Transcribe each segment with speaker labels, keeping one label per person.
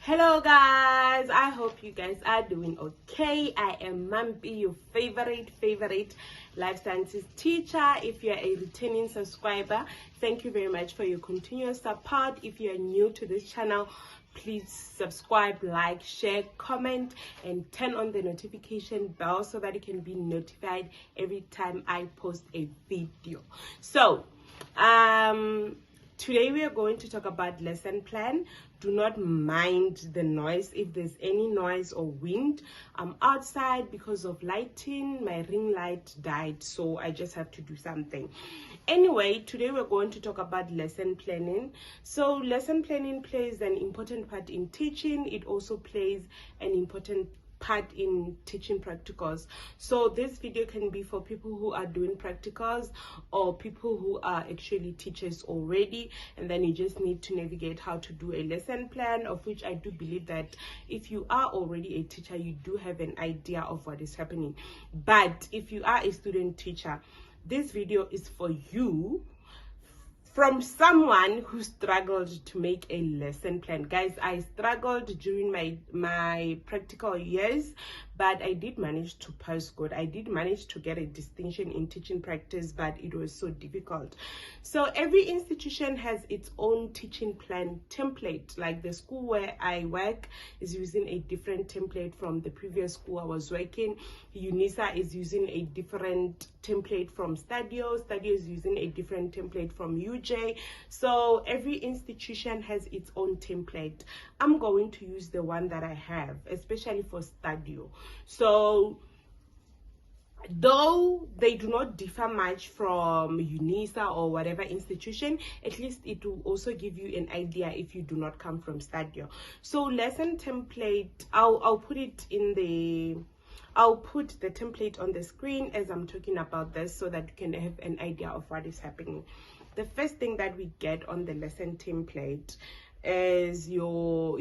Speaker 1: Hello guys, I hope you guys are doing okay. I am Mampi, your favorite life sciences teacher. If you're a returning subscriber, thank you very much for your continuous support. If you're new to this channel, please subscribe, like, share, comment, and turn on the notification bell so that you can be notified every time I post a video. So today we are going to talk about lesson plan. Do not mind the noise. If there's any noise or wind, I'm outside because of lighting. My ring light died, so I just have to do something. Anyway, today we're going to talk about lesson planning. So lesson planning plays an important part in teaching. It also plays an important part in teaching practicals. So this video can be for people who are doing practicals or people who are actually teachers already, and then you just need to navigate how to do a lesson plan, of which I do believe that if you are already a teacher, you do have an idea of what is happening. But if you are a student teacher, this video is for you, from someone who struggled to make a lesson plan. Guys, I struggled during my practical years, but I did manage to pass good. I did manage to get a distinction in teaching practice, but it was so difficult. So every institution has its own teaching plan template. Like the school where I work is using a different template from the previous school I was working. UNISA is using a different template from Stadio. Stadio is using a different template from UJ. So every institution has its own template. I'm going to use the one that I have, especially for Stadio. So though they do not differ much from UNISA or whatever institution, at least it will also give you an idea if you do not come from Stadio. So lesson template, I'll put the template on the screen as I'm talking about this so that you can have an idea of what is happening. The first thing that we get on the lesson template is your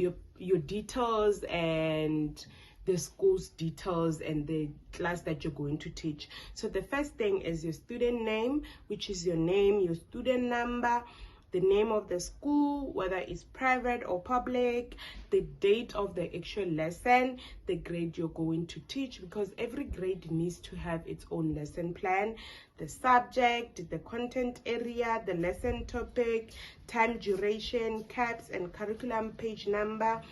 Speaker 1: details and the school's details and the class that you're going to teach. So the first thing is your student name, which is your name, your student number, the name of the school, whether it's private or public, the date of the actual lesson, the grade you're going to teach, because every grade needs to have its own lesson plan, the subject, the content area, the lesson topic, time duration, caps and curriculum page number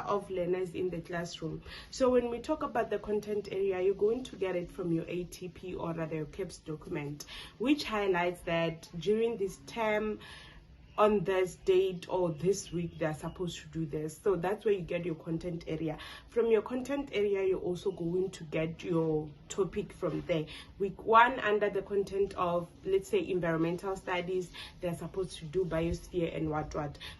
Speaker 1: of learners in the classroom. So when we talk about the content area, you're going to get it from your ATP or rather your CAPS document, which highlights that during this term, on this date or this week, they're supposed to do this. So that's where you get your content area. From your content area, you're also going to get your topic from there. Week 1, under the content of, let's say, environmental studies, they're supposed to do biosphere and what.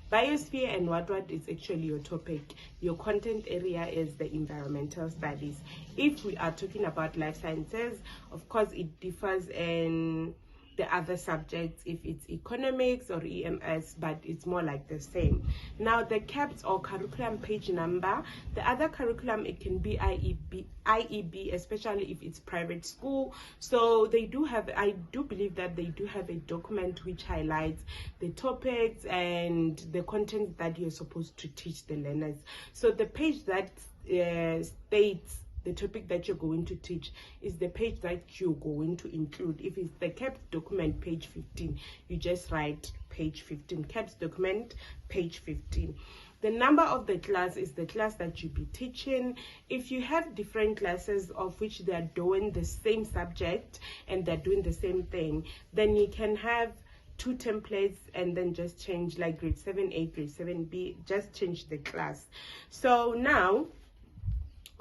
Speaker 1: Biosphere and what is actually your topic. Your content area is the environmental studies. If we are talking about life sciences, of course, it differs in the other subjects, if it's economics or EMS, but it's more like the same. Now the CAPS or curriculum page number, the other curriculum, it can be IEB, especially if it's private school. So they do have, I do believe that they do have a document which highlights the topics and the content that you're supposed to teach the learners. So the page that states the topic that you're going to teach is the page that you're going to include. If it's the CAPS document page 15, you just write page 15, CAPS document page 15. The number of the class is the class that you'll be teaching. If you have different classes of which they're doing the same subject and they're doing the same thing, then you can have 2 templates and then just change, like grade 7A, grade 7B, just change the class. So now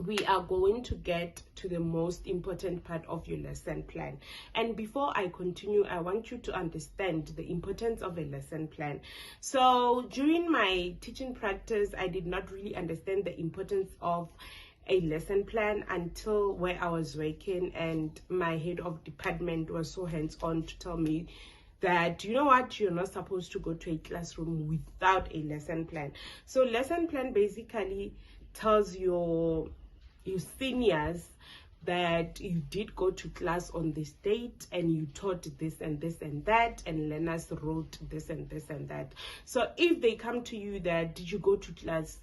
Speaker 1: we are going to get to the most important part of your lesson plan. And before I continue, I want you to understand the importance of a lesson plan. So during my teaching practice, I did not really understand the importance of a lesson plan until where I was working, and my head of department was so hands-on to tell me that, you know what, you're not supposed to go to a classroom without a lesson plan. So lesson plan basically tells your seniors that you did go to class on this date and you taught this and this and that, and learners wrote this and this and that. So if they come to you that, did you go to class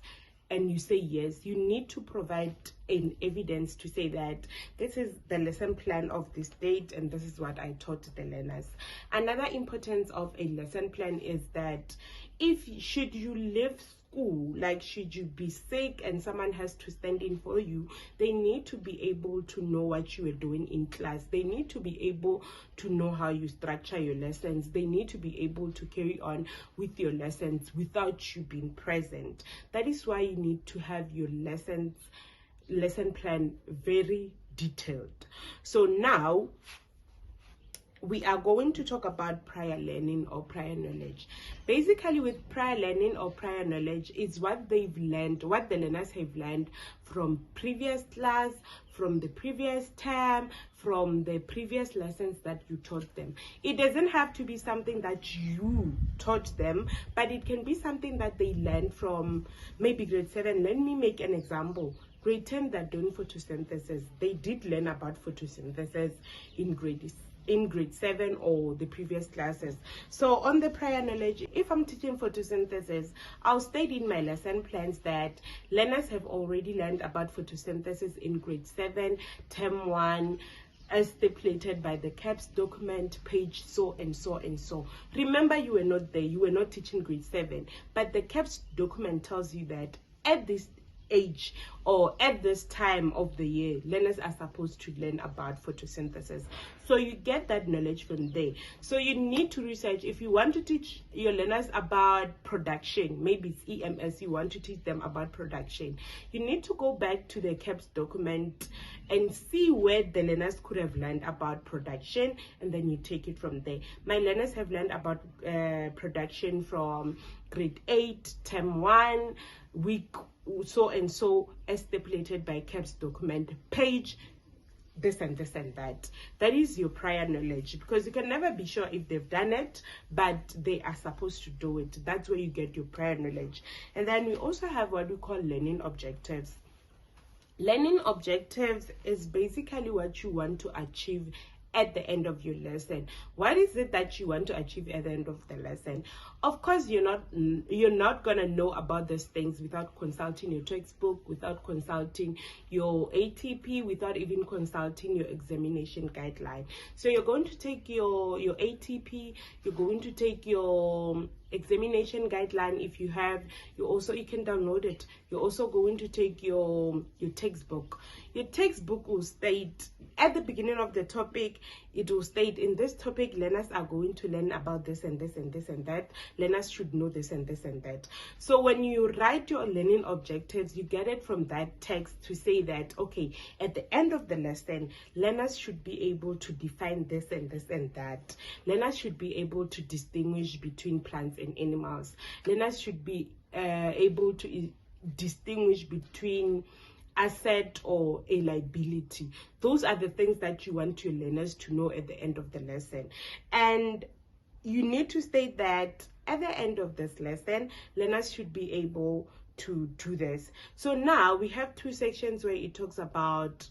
Speaker 1: and you say yes, you need to provide an evidence to say that this is the lesson plan of this date and this is what I taught the learners. Another importance of a lesson plan is that should you leave school, like should you be sick and someone has to stand in for you, they need to be able to know what you are doing in class. They need to be able to know how you structure your lessons. They need to be able to carry on with your lessons without you being present. That is why you need to have your lesson plan very detailed. So now we are going to talk about prior learning or prior knowledge. Basically, with prior learning or prior knowledge, it's what they've learned, what the learners have learned from previous class, from the previous term, from the previous lessons that you taught them. It doesn't have to be something that you taught them, but it can be something that they learned from maybe grade 7. Let me make an example. Grade 10, they're doing photosynthesis. They did learn about photosynthesis in grade 7 or the previous classes. So on the prior knowledge, if I'm teaching photosynthesis, I'll state in my lesson plans that learners have already learned about photosynthesis in grade 7, term 1, as stipulated by the CAPS document, page so and so and so. Remember, you were not there, you were not teaching grade 7, but the CAPS document tells you that at this age or at this time of the year, learners are supposed to learn about photosynthesis. So you get that knowledge from there. So you need to research. If you want to teach your learners about production, maybe it's EMS, you want to teach them about production, you need to go back to the CAPS document and see where the learners could have learned about production, and then you take it from there. My learners have learned about production from grade 8, term 1, week so and so, as stipulated by CAPS document, page this and this and that. That is your prior knowledge, because you can never be sure if they've done it, but they are supposed to do it. That's where you get your prior knowledge. And then we also have what we call learning objectives. Learning objectives is basically what you want to achieve at the end of your lesson. What is it that you want to achieve at the end of the lesson? Of course, you're not gonna know about these things without consulting your textbook, without consulting your ATP, without even consulting your examination guideline. So you're going to take your ATP, you're going to take your examination guideline. If you have, you can download it. You're also going to take your textbook. Your textbook will state at the beginning of the topic, it will state, in this topic learners are going to learn about this and this and this and that. Learners should know this and this and that. So when you write your learning objectives, you get it from that text to say that, okay, at the end of the lesson, learners should be able to define this and this and that. Learners should be able to distinguish between plants and animals. Learners should be able to distinguish between asset or a liability. Those are the things that you want your learners to know at the end of the lesson. And you need to state that at the end of this lesson, learners should be able to do this. So now we have two sections where it talks about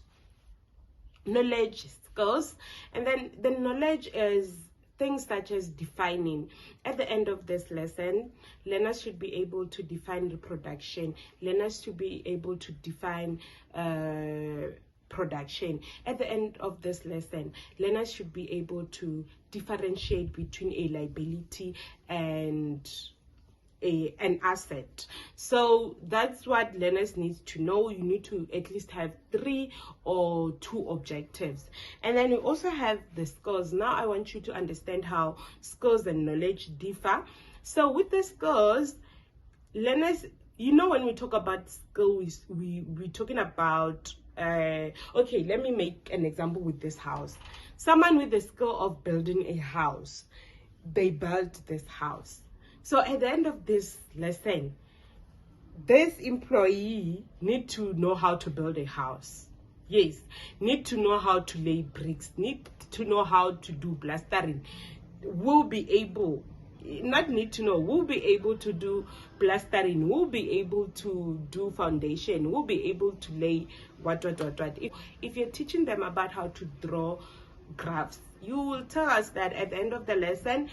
Speaker 1: knowledge, skills, and then the knowledge is things such as defining. At the end of this lesson, learners should be able to define reproduction. Learners should be able to define production. At the end of this lesson, learners should be able to differentiate between a liability and an asset. So that's what learners need to know. You need to at least have 3 or 2 objectives. And then we also have the skills. Now I want you to understand how skills and knowledge differ. So with the skills, learners, when we talk about skills, we're talking about okay, let me make an example with this house. Someone with the skill of building a house, they built this house. So at the end of this lesson, this employee need to know how to build a house. Yes, need to know how to lay bricks, need to know how to do plastering. We'll be able to do plastering, we'll be able to do foundation, we'll be able to lay what. If you're teaching them about how to draw graphs, you will tell us that at the end of the lesson,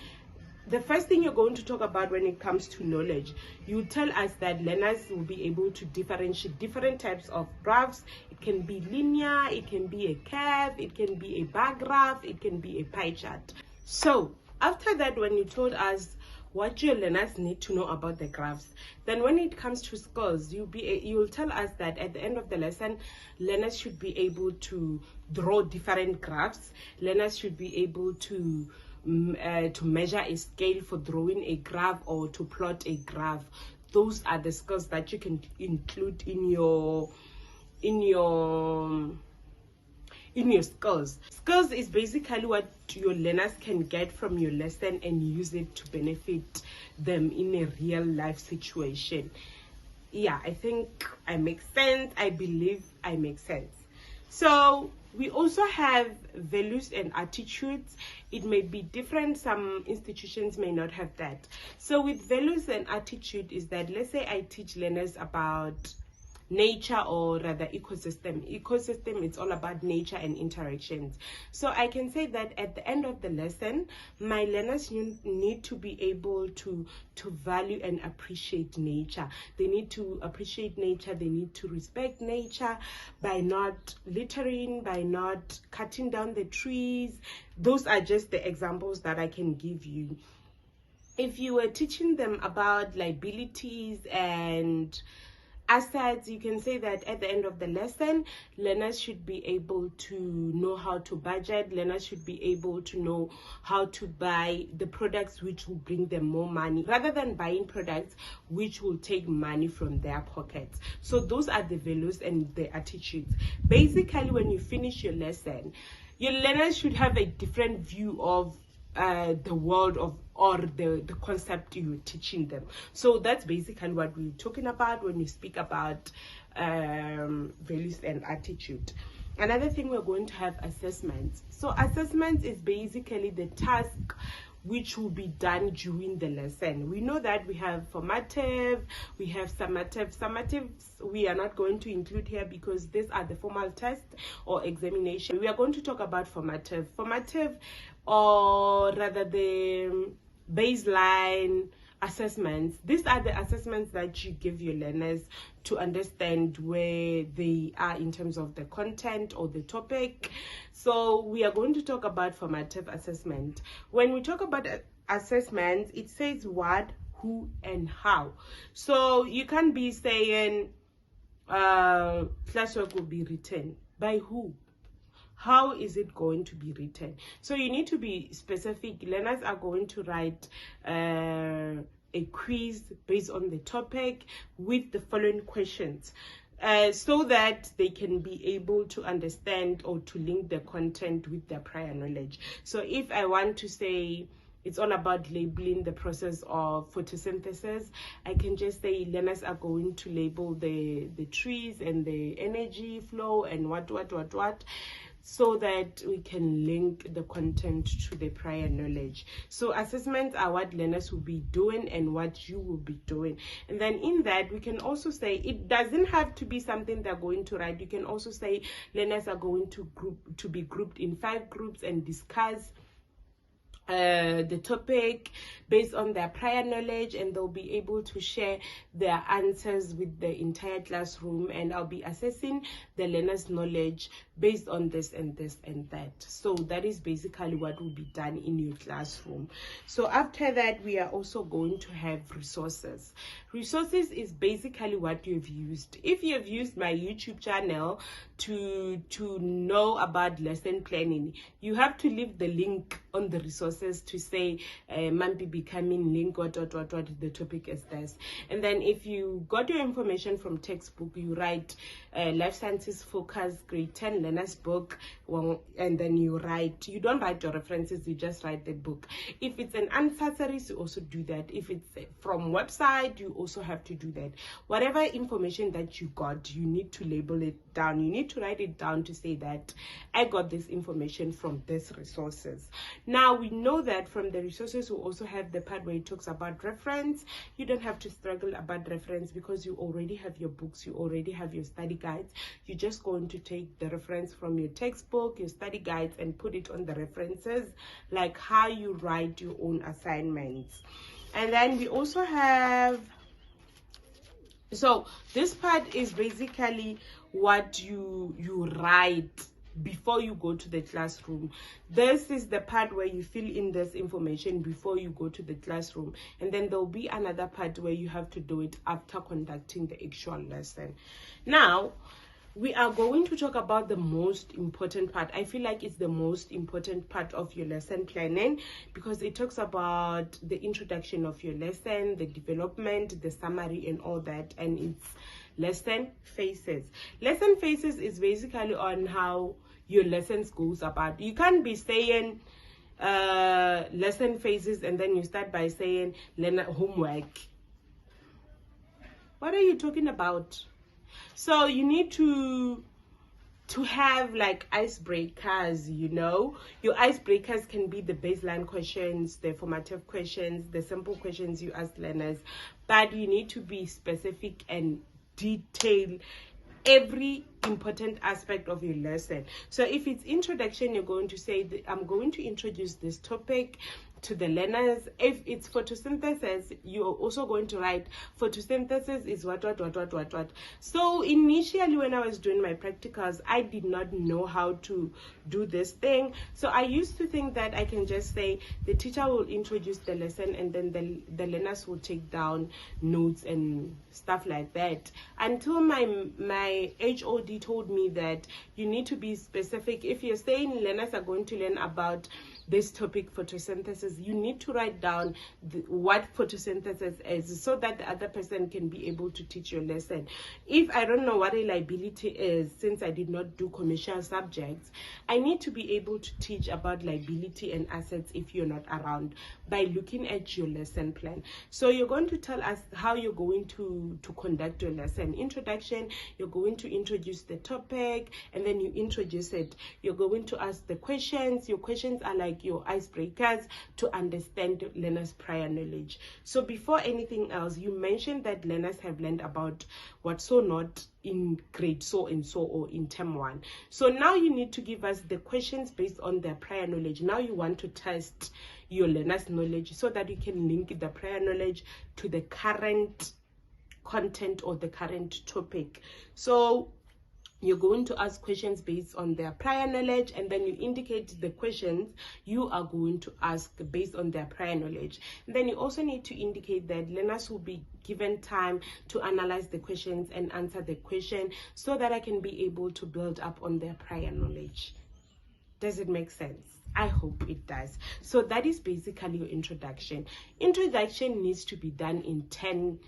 Speaker 1: The first thing you're going to talk about when it comes to knowledge, you tell us that learners will be able to differentiate different types of graphs. It can be linear, it can be a curve, it can be a bar graph, it can be a pie chart. So after that, when you told us what your learners need to know about the graphs, then when it comes to skills, you will tell us that at the end of the lesson, learners should be able to draw different graphs. Learners should be able to measure a scale for drawing a graph or to plot a graph. Those are the skills that you can include in your skills. Skills is basically what your learners can get from your lesson and use it to benefit them in a real life situation. Yeah, I think I make sense. I believe I make sense. So we also have values and attitudes. It may be different. Some institutions may not have that. So with values and attitude is that, let's say I teach learners about nature, or rather ecosystem. It's all about nature and interactions. So I can say that at the end of the lesson, my learners need to be able to value and appreciate nature. They need to appreciate nature. They need to respect nature by not littering, by not cutting down the trees. Those are just the examples that I can give you. If you were teaching them about liabilities and assets, you can say that at the end of the lesson, learners should be able to know how to budget. Learners should be able to know how to buy the products which will bring them more money, rather than buying products which will take money from their pockets. So those are the values and the attitudes. Basically, when you finish your lesson, your learners should have a different view of the world or the concept you're teaching them. So that's basically what we're talking about when we speak about values and attitude. Another thing, we're going to have assessments. So assessments is basically the task which will be done during the lesson. We know that we have formative, we have summative. Summatives we are not going to include here because these are the formal tests or examination. We are going to talk about formative, or rather the baseline assessments. These are the assessments that you give your learners to understand where they are in terms of the content or the topic. So we are going to talk about formative assessment. When we talk about assessments, it says what, who, and how. So you can't be saying classwork will be written by who. How is it going to be written? So you need to be specific. Learners are going to write a quiz based on the topic with the following questions, so that they can be able to understand or to link the content with their prior knowledge. So if I want to say it's all about labeling the process of photosynthesis, I can just say learners are going to label the trees and the energy flow and what, so that we can link the content to the prior knowledge. So assessments are what learners will be doing and what you will be doing. And then in that, we can also say it doesn't have to be something they're going to write. You can also say learners are going to be grouped in 5 groups and discuss the topic based on their prior knowledge, and they'll be able to share their answers with the entire classroom, and I'll be assessing the learners' knowledge based on this and this and that. So that is basically what will be done in your classroom. So after that, we are also going to have resources. Resources is basically what you've used. If you've used my YouTube channel to know about lesson planning, you have to leave the link on the resources to say Mampi becoming link what the topic is this. And then if you got your information from textbook, you write Life Sciences Focus Grade 10 Learners Book, and then you don't write your references, you just write the book. If it's an answer series, you also do that. If it's from website, you also have to do that. Whatever information that you got, you need to label it down. You need to write it down to say that I got this information from these resources. Now we know know that from the resources, we also have the part where it talks about reference. You don't have to struggle about reference because you already have your books, you already have your study guides. You're just going to take the reference from your textbook, your study guides, and put it on the references, like how you write your own assignments. And then we also have, so this part is basically what you write before you go to the classroom. This is the part where you fill in this information before you go to the classroom, and then there'll be another part where you have to do it after conducting the actual lesson. Now we are going to talk about the most important part. I feel like it's the most important part of your lesson planning, because it talks about the introduction of your lesson, the development, the summary, and all that. And it's lesson phases. Lesson phases is basically on how your lessons goes about. You can't be saying lesson phases and then you start by saying learner homework. What are you talking about? So you need to have like icebreakers, you know. Your icebreakers can be the baseline questions, the formative questions, the simple questions you ask learners, but you need to be specific and detail every important aspect of your lesson. So if it's introduction, you're going to say, I'm going to introduce this topic to the learners. If it's photosynthesis, you're also going to write photosynthesis is what. So initially when I was doing my practicals, I did not know how to do this thing. So I used to think that I can just say the teacher will introduce the lesson and then the learners will take down notes and stuff like that, until my HOD told me that you need to be specific. If you're saying learners are going to learn about this topic, photosynthesis, you need to write down what photosynthesis is, so that the other person can be able to teach your lesson. If I don't know what a liability is, since I did not do commercial subjects, I need to be able to teach about liability and assets if you're not around, by looking at your lesson plan. So you're going to tell us how you're going to conduct your lesson. Introduction, you're going to introduce the topic, and then you introduce it. You're going to ask the questions. Your questions are like your icebreakers to understand learners' prior knowledge. So before anything else, you mentioned that learners have learned about what so not in grade so and so, or in term 1. So now you need to give us the questions based on their prior knowledge. Now you want to test your learners' knowledge so that you can link the prior knowledge to the current content or the current topic. So you're going to ask questions based on their prior knowledge, and then you indicate the questions you are going to ask based on their prior knowledge. And then you also need to indicate that learners will be given time to analyze the questions and answer the question, so that I can be able to build up on their prior knowledge. Does it make sense? I hope it does. So that is basically your introduction. Introduction needs to be done in 10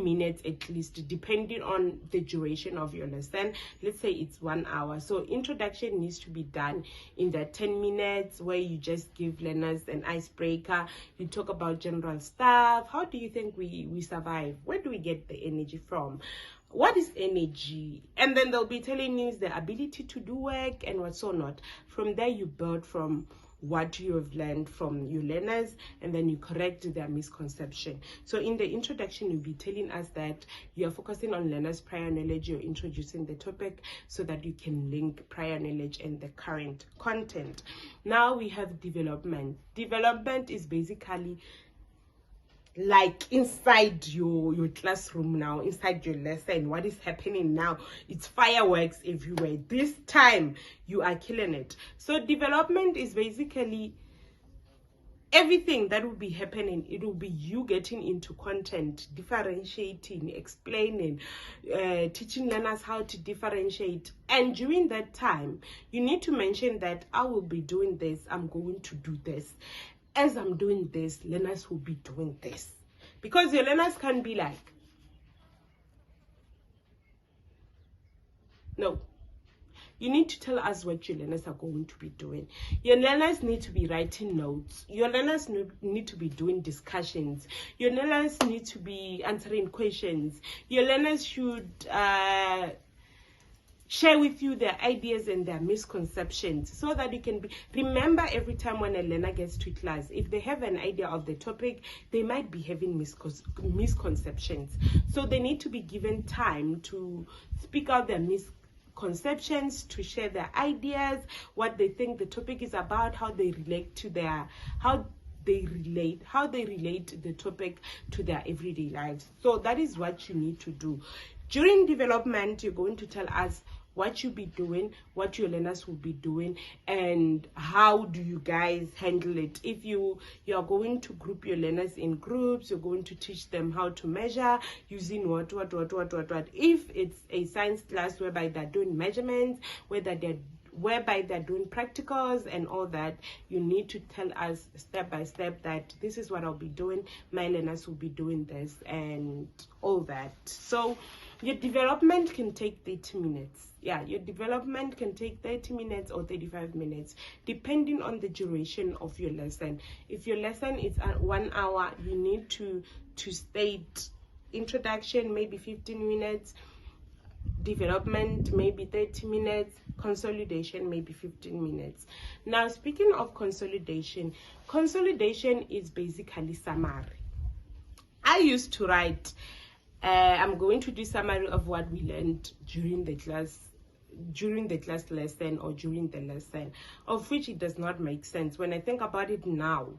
Speaker 1: minutes at least, depending on the duration of your lesson. Let's say it's 1 hour. So introduction needs to be done in that 10 minutes, where you just give learners an icebreaker. You talk about general stuff. How do you think we survive? Where do we get the energy from? What is energy? And then they'll be telling you the ability to do work and what so not. From there, you build from what you have learned from your learners, and then you correct their misconception. So in the introduction, you'll be telling us that you are focusing on learners' prior knowledge. You're introducing the topic so that you can link prior knowledge and the current content. Now we have development. Development is basically like inside your classroom now, inside your lesson. What is happening now? It's fireworks everywhere. This time you are killing it. So development is basically everything that will be happening. It will be you getting into content, differentiating, explaining, teaching learners how to differentiate. And during that time, you need to mention that I will be doing this, I'm going to do this. As I'm doing this, learners will be doing this. Because your learners can be like, no. You need to tell us what your learners are going to be doing. Your learners need to be writing notes. Your learners need to be doing discussions. Your learners need to be answering questions. Your learners should share with you their ideas and their misconceptions, so that you can remember every time when a learner gets to class, if they have an idea of the topic, they might be having misconceptions. So they need to be given time to speak out their misconceptions, to share their ideas, what they think the topic is about, how they relate the topic to their everyday lives. So that is what you need to do. During development, you're going to tell us what you'll be doing, what your learners will be doing, and how do you guys handle it. If you are going to group your learners in groups, you're going to teach them how to measure using what. If it's a science class whereby they're doing measurements, whereby they're doing practicals and all that, you need to tell us step by step that this is what I'll be doing, my learners will be doing this, and all that. So your development can take 30 minutes. Yeah, your development can take 30 minutes or 35 minutes, depending on the duration of your lesson. If your lesson is at 1 hour, you need to state introduction, maybe 15 minutes, development maybe 30 minutes, consolidation maybe 15 minutes. Now, speaking of consolidation is basically summary. I used to write I'm going to do summary of what we learned during the class lesson or during the lesson, of which it does not make sense when I think about it now.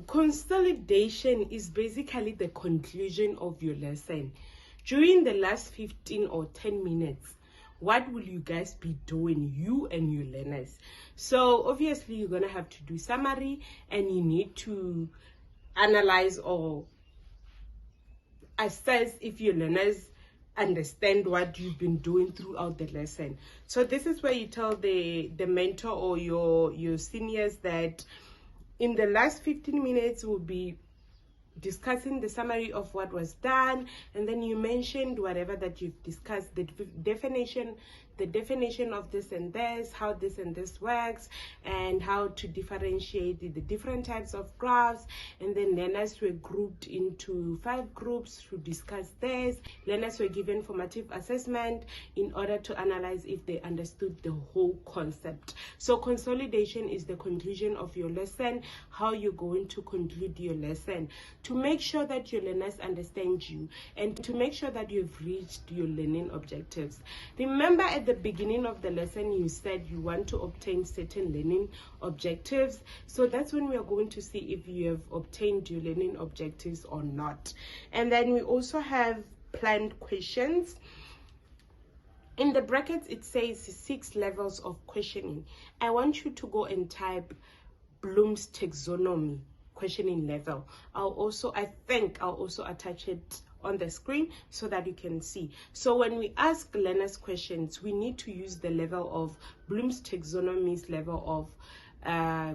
Speaker 1: Consolidation is basically the conclusion of your lesson. During the last 15 or 10 minutes, what will you guys be doing, you and your learners? So obviously you're going to have to do summary, and you need to analyze or assess if your learners understand what you've been doing throughout the lesson. So this is where you tell the mentor or your seniors that in the last 15 minutes we'll be discussing the summary of what was done, and then you mentioned whatever that you've discussed, the definition of this and this, how this and this works, and how to differentiate the different types of graphs. And then learners were grouped into 5 groups to discuss this. Learners were given formative assessment in order to analyze if they understood the whole concept. So consolidation is the conclusion of your lesson, how you're going to conclude your lesson, to make sure that your learners understand you and to make sure that you've reached your learning objectives. Remember, at the beginning of the lesson you said you want to obtain certain learning objectives. So that's when we are going to see if you have obtained your learning objectives or not. And then we also have planned questions. In the brackets it says 6 levels of questioning. I want you to go and type Bloom's taxonomy questioning level. I think I'll also attach it on the screen so that you can see. So when we ask learners questions, we need to use the level of Bloom's taxonomy's level of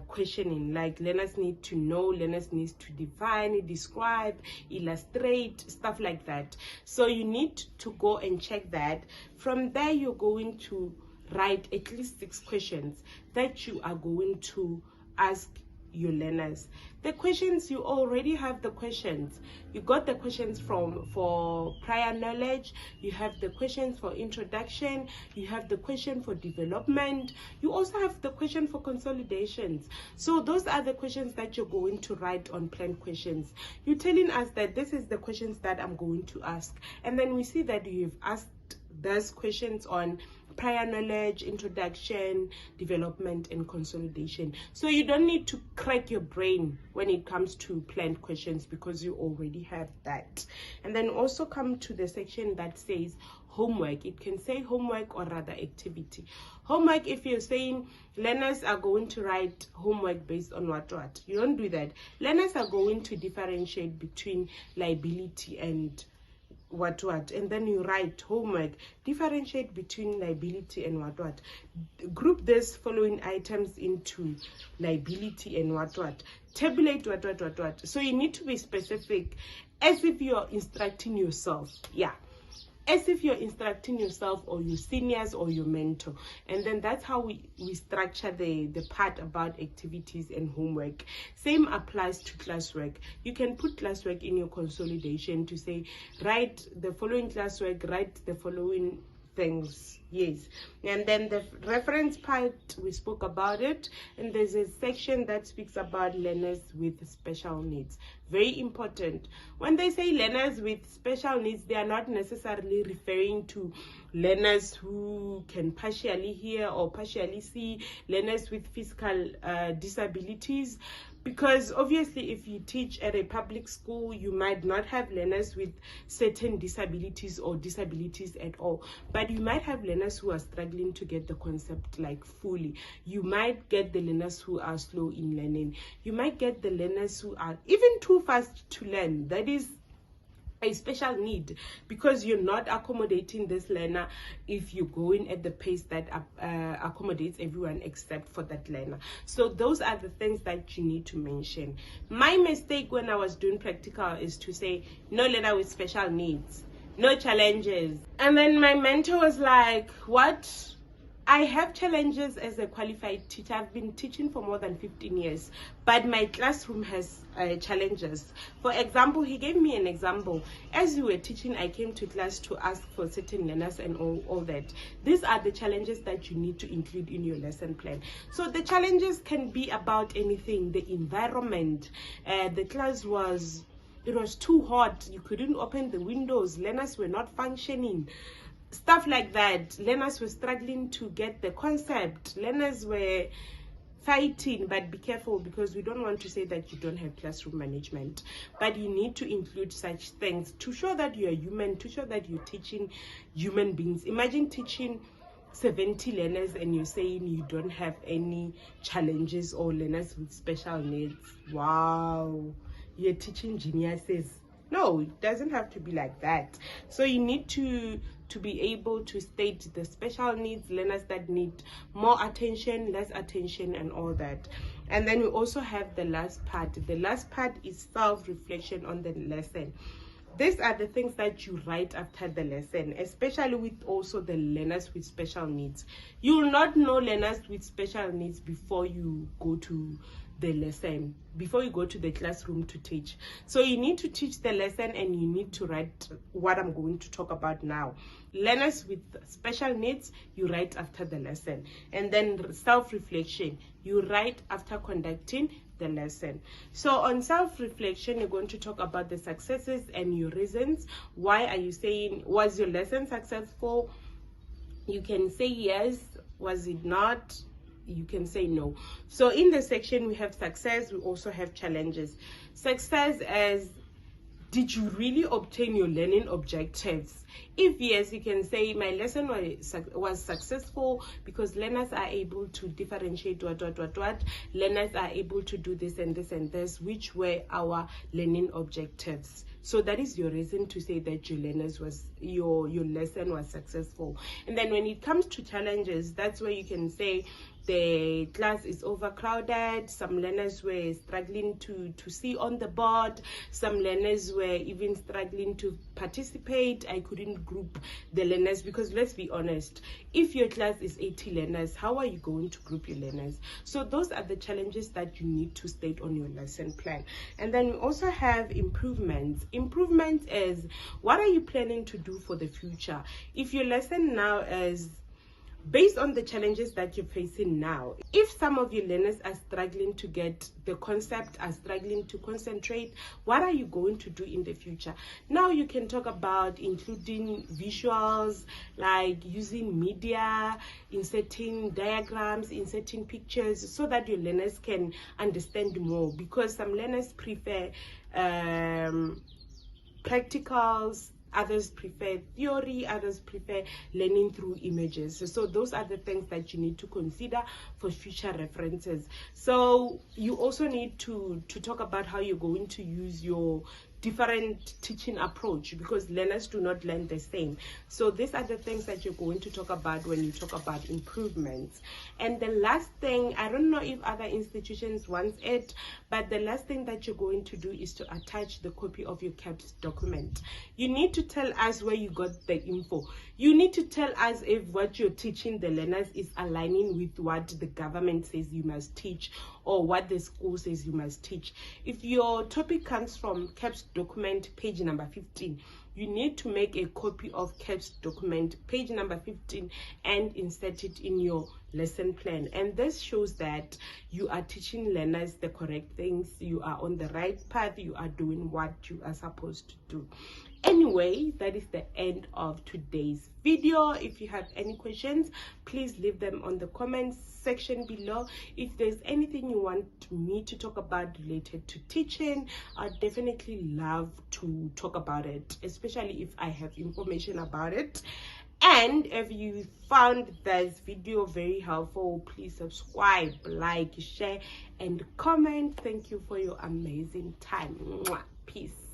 Speaker 1: questioning. Like, learners need to know, learners need to define, describe, illustrate, stuff like that. So you need to go and check that. From there you're going to write at least 6 questions that you are going to ask your learners. The questions, you already have the questions. You got the questions for prior knowledge, you have the questions for introduction, you have the question for development, you also have the question for consolidations. So those are the questions that you're going to write on planned questions. You're telling us that this is the questions that I'm going to ask, and then we see that you've asked those questions on prior knowledge, introduction, development, and consolidation. So you don't need to crack your brain when it comes to planned questions, because you already have that. And then also come to the section that says homework. It can say homework or rather activity. Homework, if you're saying learners are going to write homework based on what, you don't do that. Learners are going to differentiate between liability and what, and then you write homework, differentiate between liability and what, group this following items into liability and what, tabulate what. So you need to be specific, as if you're instructing yourself. Yeah, as if you're instructing yourself or your seniors or your mentor. And then that's how we structure the part about activities and homework. Same applies to classwork. You can put classwork in your consolidation to say, write the following classwork, write the following things. Yes. And then the reference part, we spoke about it, and there's a section that speaks about learners with special needs. Very important. When they say learners with special needs, they are not necessarily referring to learners who can partially hear or partially see, learners with physical disabilities. Because obviously, if you teach at a public school, you might not have learners with certain disabilities or disabilities at all. But you might have learners who are struggling to get the concept like fully. You might get the learners who are slow in learning. You might get the learners who are even too fast to learn. That is a special need, because you're not accommodating this learner if you go in at the pace that accommodates everyone except for that learner. So those are the things that you need to mention. My mistake when I was doing practical is to say no learner with special needs, no challenges. And then my mentor was like, what? I have challenges as a qualified teacher. I've been teaching for more than 15 years, but my classroom has challenges. For example, he gave me an example. As you were teaching, I came to class to ask for certain learners and all that. These are the challenges that you need to include in your lesson plan. So the challenges can be about anything. The environment, the class it was too hot. You couldn't open the windows. Learners were not functioning. Stuff like that. Learners were struggling to get the concept. Learners were fighting, but be careful, because we don't want to say that you don't have classroom management. But you need to include such things to show that you are human, to show that you're teaching human beings. Imagine teaching 70 learners and you're saying you don't have any challenges or learners with special needs. Wow, you're teaching geniuses. No, it doesn't have to be like that. So you need to be able to state the special needs, learners that need more attention, less attention, and all that. And then we also have the last part. The last part is self-reflection on the lesson. These are the things that you write after the lesson, especially with also the learners with special needs. You will not know learners with special needs before you go to the lesson, before you go to the classroom to teach. So you need to teach the lesson and you need to write what I'm going to talk about now. Learners with special needs, you write after the lesson. And then self-reflection, you write after conducting the lesson. So on self-reflection, you're going to talk about the successes and your reasons. Why are you saying, was your lesson successful? You can say yes. Was it not? You can say no. So in the section we have success, we also have challenges. Success as, did you really obtain your learning objectives? If yes, you can say my lesson was successful because learners are able to differentiate what. Learners are able to do this and this and this, which were our learning objectives. So that is your reason to say that your lesson was successful. And then when it comes to challenges, that's where you can say the class is overcrowded. Some learners were struggling to see on the board. Some learners were even struggling to participate. I couldn't group the learners, because let's be honest, if your class is 80 learners, how are you going to group your learners? So those are the challenges that you need to state on your lesson plan. And then we also have improvements. Improvement is, what are you planning to do for the future? If your lesson now is based on the challenges that you're facing now, if some of your learners are struggling to get the concept, are struggling to concentrate, what are you going to do in the future? Now you can talk about including visuals, like using media, inserting diagrams, inserting pictures, so that your learners can understand more, because some learners prefer practicals, others prefer theory, others prefer learning through images. So those are the things that you need to consider for future references. So you also need to talk about how you're going to use your different teaching approach, because learners do not learn the same. So these are the things that you're going to talk about when you talk about improvements. And the last thing, I don't know if other institutions want it, but the last thing that you're going to do is to attach the copy of your CAPS document. You need to tell us where you got the info. You need to tell us if what you're teaching the learners is aligning with what the government says you must teach, or what the school says you must teach. If your topic comes from CAPS document page number 15, you need to make a copy of CAPS document page number 15 and insert it in your lesson plan. And this shows that you are teaching learners the correct things, you are on the right path, you are doing what you are supposed to do. Anyway, that is the end of today's video. If you have any questions, please leave them on the comments section below. If there's anything you want me to talk about related to teaching, I'd definitely love to talk about it, especially if I have information about it. And if you found this video very helpful, please subscribe, like, share, and comment. Thank you for your amazing time. Mwah. Peace.